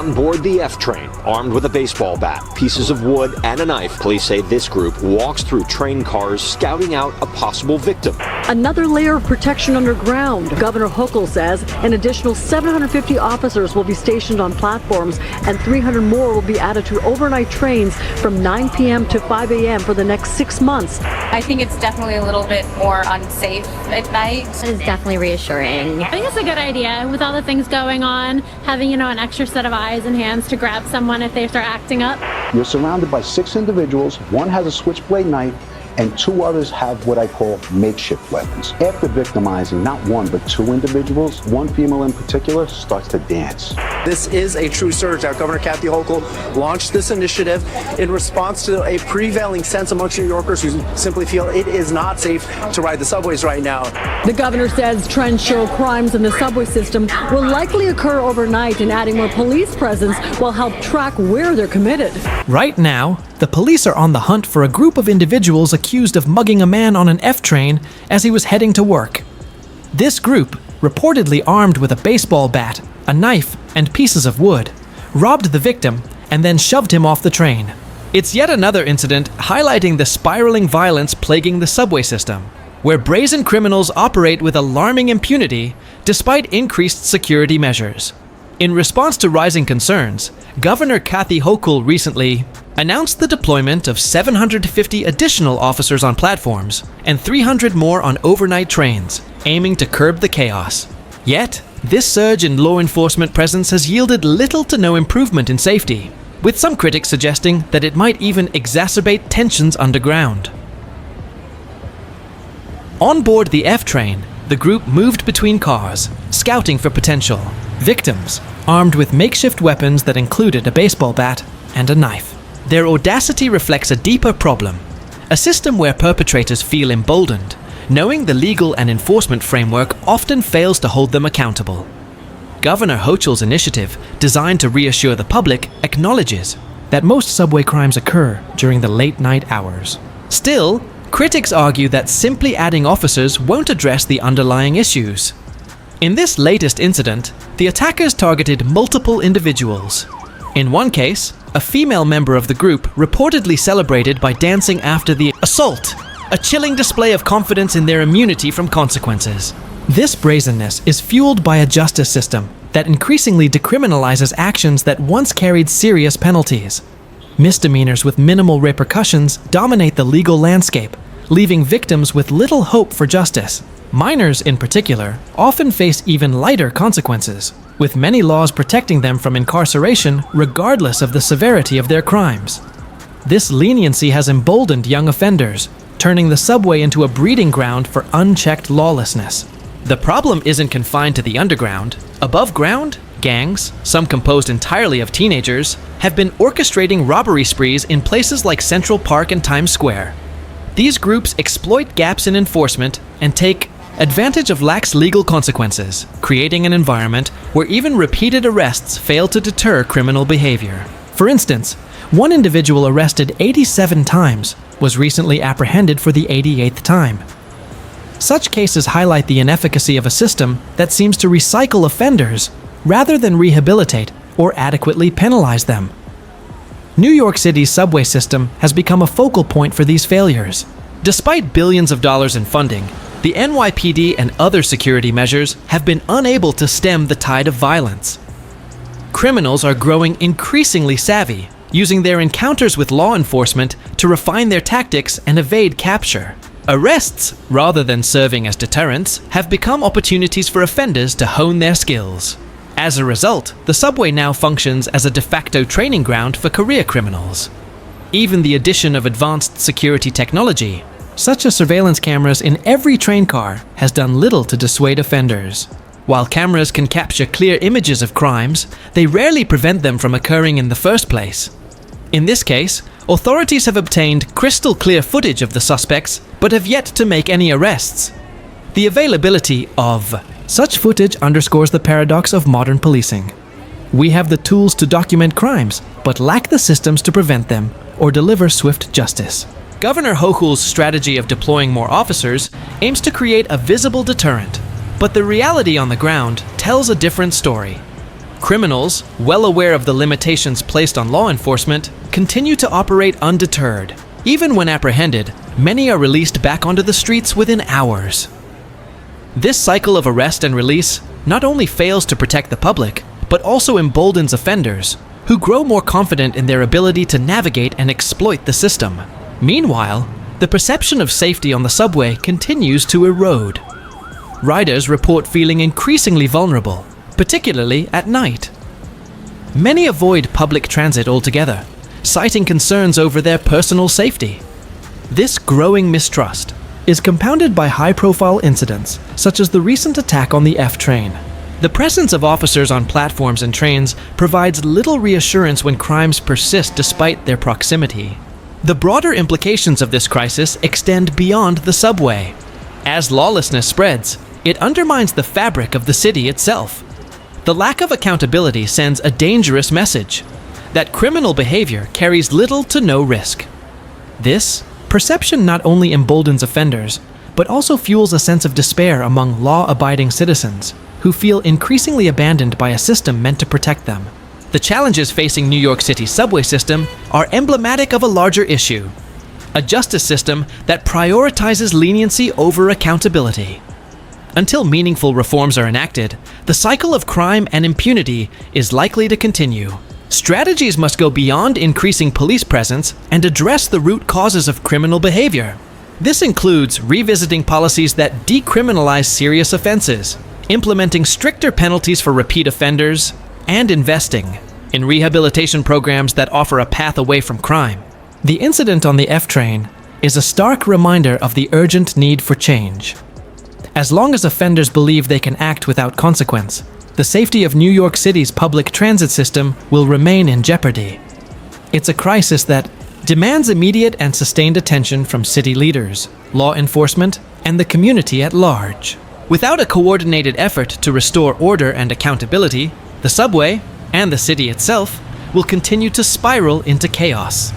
On board the F train, armed with a baseball bat, pieces of wood, and a knife, police say this group walks through train cars scouting out a possible victim. Another layer of protection underground. Governor Hochul says an additional 750 officers will be stationed on platforms and 300 more will be added to overnight trains from 9 p.m. to 5 a.m. for the next 6 months. I think it's definitely a little bit more unsafe at night. It is definitely reassuring. I think it's a good idea with all the things going on, having, an extra set of eyes and hands to grab someone if they start acting up. You're surrounded by 6 individuals. One has a switchblade knife and 2 others have what I call makeshift weapons. After victimizing not 1 but 2 individuals, 1 female in particular starts to dance. This is a true surge. Our Governor Kathy Hochul launched this initiative in response to a prevailing sense amongst New Yorkers who simply feel it is not safe to ride the subways right now. The governor says trends show crimes in the subway system will likely occur overnight, and adding more police presence will help track where they're committed. Right now, the police are on the hunt for a group of individuals accused of mugging a man on an F train as he was heading to work. This group, reportedly armed with a baseball bat, a knife, and pieces of wood, robbed the victim and then shoved him off the train. It's yet another incident highlighting the spiraling violence plaguing the subway system, where brazen criminals operate with alarming impunity despite increased security measures. In response to rising concerns, Governor Kathy Hochul recently announced the deployment of 750 additional officers on platforms and 300 more on overnight trains, aiming to curb the chaos. Yet, this surge in law enforcement presence has yielded little to no improvement in safety, with some critics suggesting that it might even exacerbate tensions underground. On board the F train, the group moved between cars, scouting for potential victims, armed with makeshift weapons that included a baseball bat and a knife. Their audacity reflects a deeper problem, a system where perpetrators feel emboldened, knowing the legal and enforcement framework often fails to hold them accountable. Governor Hochul's initiative, designed to reassure the public, acknowledges that most subway crimes occur during the late-night hours. Still, critics argue that simply adding officers won't address the underlying issues. In this latest incident, the attackers targeted multiple individuals. In one case, a female member of the group reportedly celebrated by dancing after the assault, a chilling display of confidence in their immunity from consequences. This brazenness is fueled by a justice system that increasingly decriminalizes actions that once carried serious penalties. Misdemeanors with minimal repercussions dominate the legal landscape, leaving victims with little hope for justice. Minors, in particular, often face even lighter consequences, with many laws protecting them from incarceration regardless of the severity of their crimes. This leniency has emboldened young offenders, turning the subway into a breeding ground for unchecked lawlessness. The problem isn't confined to the underground. Above ground, gangs, some composed entirely of teenagers, have been orchestrating robbery sprees in places like Central Park and Times Square. These groups exploit gaps in enforcement and take advantage of lax legal consequences, creating an environment where even repeated arrests fail to deter criminal behavior. For instance, one individual arrested 87 times was recently apprehended for the 88th time. Such cases highlight the inefficacy of a system that seems to recycle offenders rather than rehabilitate or adequately penalize them. New York City's subway system has become a focal point for these failures. Despite billions of dollars in funding, the NYPD and other security measures have been unable to stem the tide of violence. Criminals are growing increasingly savvy, using their encounters with law enforcement to refine their tactics and evade capture. Arrests, rather than serving as deterrents, have become opportunities for offenders to hone their skills. As a result, the subway now functions as a de facto training ground for career criminals. Even the addition of advanced security technology, such as surveillance cameras in every train car, has done little to dissuade offenders. While cameras can capture clear images of crimes, they rarely prevent them from occurring in the first place. In this case, authorities have obtained crystal clear footage of the suspects, but have yet to make any arrests. The availability of such footage underscores the paradox of modern policing. We have the tools to document crimes, but lack the systems to prevent them or deliver swift justice. Governor Hochul's strategy of deploying more officers aims to create a visible deterrent, but the reality on the ground tells a different story. Criminals, well aware of the limitations placed on law enforcement, continue to operate undeterred. Even when apprehended, many are released back onto the streets within hours. This cycle of arrest and release not only fails to protect the public, but also emboldens offenders, who grow more confident in their ability to navigate and exploit the system. Meanwhile, the perception of safety on the subway continues to erode. Riders report feeling increasingly vulnerable, particularly at night. Many avoid public transit altogether, citing concerns over their personal safety. This growing mistrust is compounded by high-profile incidents, such as the recent attack on the F train. The presence of officers on platforms and trains provides little reassurance when crimes persist despite their proximity. The broader implications of this crisis extend beyond the subway. As lawlessness spreads, it undermines the fabric of the city itself. The lack of accountability sends a dangerous message that criminal behavior carries little to no risk. This perception not only emboldens offenders, but also fuels a sense of despair among law-abiding citizens who feel increasingly abandoned by a system meant to protect them. The challenges facing New York City's subway system are emblematic of a larger issue: a justice system that prioritizes leniency over accountability. Until meaningful reforms are enacted, the cycle of crime and impunity is likely to continue. Strategies must go beyond increasing police presence and address the root causes of criminal behavior. This includes revisiting policies that decriminalize serious offenses, implementing stricter penalties for repeat offenders, and investing in rehabilitation programs that offer a path away from crime. The incident on the F train is a stark reminder of the urgent need for change. As long as offenders believe they can act without consequence, the safety of New York City's public transit system will remain in jeopardy. It's a crisis that demands immediate and sustained attention from city leaders, law enforcement, and the community at large. Without a coordinated effort to restore order and accountability, the subway, and the city itself, will continue to spiral into chaos.